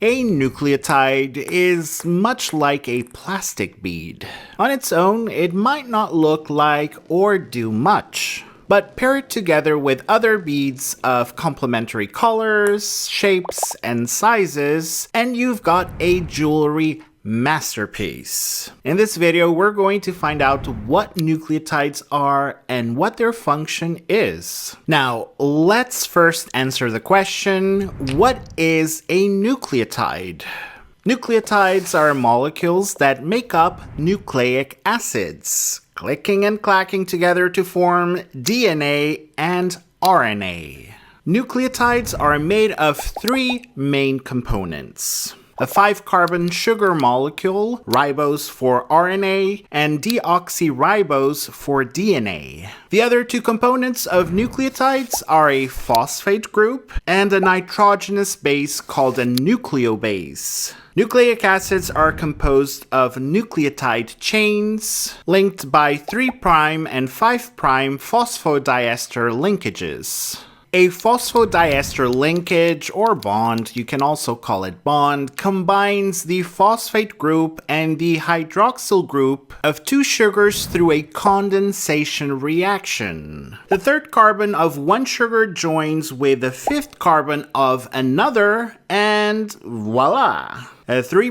A nucleotide is much like a plastic bead. On its own, it might not look like or do much. But pair it together with other beads of complementary colors, shapes, and sizes, and you've got a jewelry masterpiece. In this video, we're going to find out what nucleotides are and what their function is. Now, let's first answer the question, what is a nucleotide? Nucleotides are molecules that make up nucleic acids, clicking and clacking together to form DNA and RNA. Nucleotides are made of three main components: a 5-carbon sugar molecule, ribose for RNA, and deoxyribose for DNA. The other two components of nucleotides are a phosphate group and a nitrogenous base called a nucleobase. Nucleic acids are composed of nucleotide chains linked by 3' and 5' phosphodiester linkages. A phosphodiester linkage, or bond, you can also call it bond, combines the phosphate group and the hydroxyl group of two sugars through a condensation reaction. The third carbon of one sugar joins with the fifth carbon of another, and voila! A 3'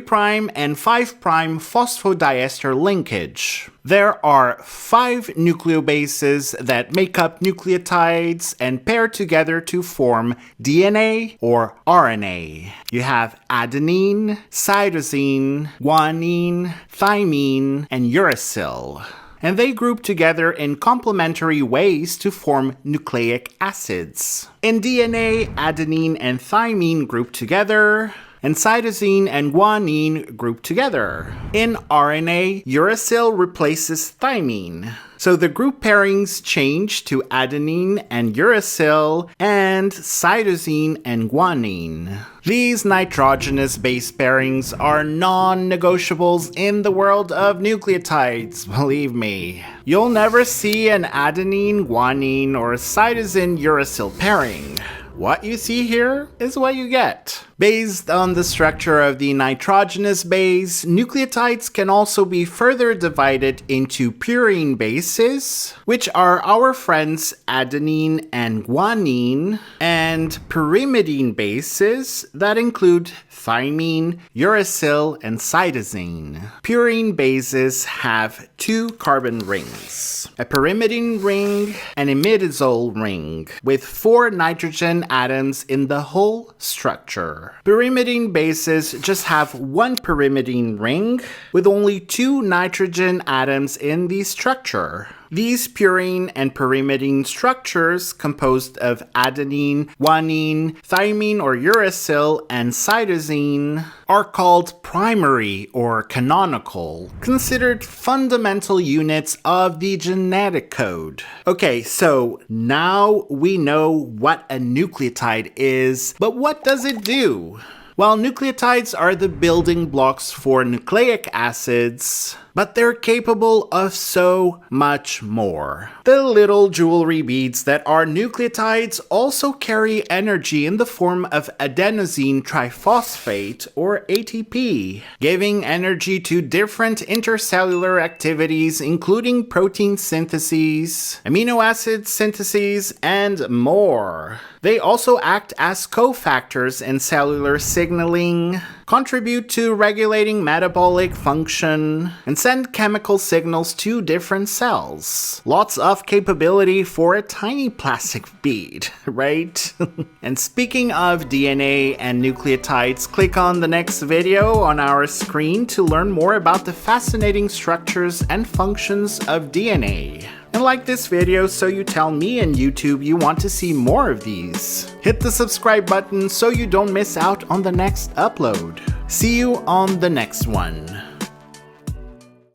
and 5' phosphodiester linkage. There are 5 nucleobases that make up nucleotides and pair together to form DNA or RNA. You have adenine, cytosine, guanine, thymine, and uracil. And they group together in complementary ways to form nucleic acids. In DNA, adenine and thymine group together, and cytosine and guanine group together. In RNA, uracil replaces thymine. So the group pairings change to adenine and uracil and cytosine and guanine. These nitrogenous base pairings are non-negotiables in the world of nucleotides, believe me. You'll never see an adenine, guanine, or cytosine uracil pairing. What you see here is what you get. Based on the structure of the nitrogenous base, nucleotides can also be further divided into purine bases, which are our friends adenine and guanine, and pyrimidine bases that include thymine, uracil, and cytosine. Purine bases have 2 carbon rings, a pyrimidine ring and a imidazole ring, with 4 nitrogen atoms in the whole structure. Pyrimidine bases just have 1 pyrimidine ring with only 2 nitrogen atoms in the structure. These purine and pyrimidine structures, composed of adenine, guanine, thymine or uracil, and cytosine, are called primary or canonical, considered fundamental units of the genetic code. Okay, so now we know what a nucleotide is, but what does it do? Well, nucleotides are the building blocks for nucleic acids, but they're capable of so much more. The little jewelry beads that are nucleotides also carry energy in the form of adenosine triphosphate, or ATP, giving energy to different intercellular activities including protein syntheses, amino acid syntheses, and more. They also act as cofactors in cellular signaling, contribute to regulating metabolic function, and send chemical signals to different cells. Lots of capability for a tiny plastic bead, right? And speaking of DNA and nucleotides, click on the next video on our screen to learn more about the fascinating structures and functions of DNA. And like this video so you tell me and YouTube you want to see more of these. Hit the subscribe button so you don't miss out on the next upload. See you on the next one.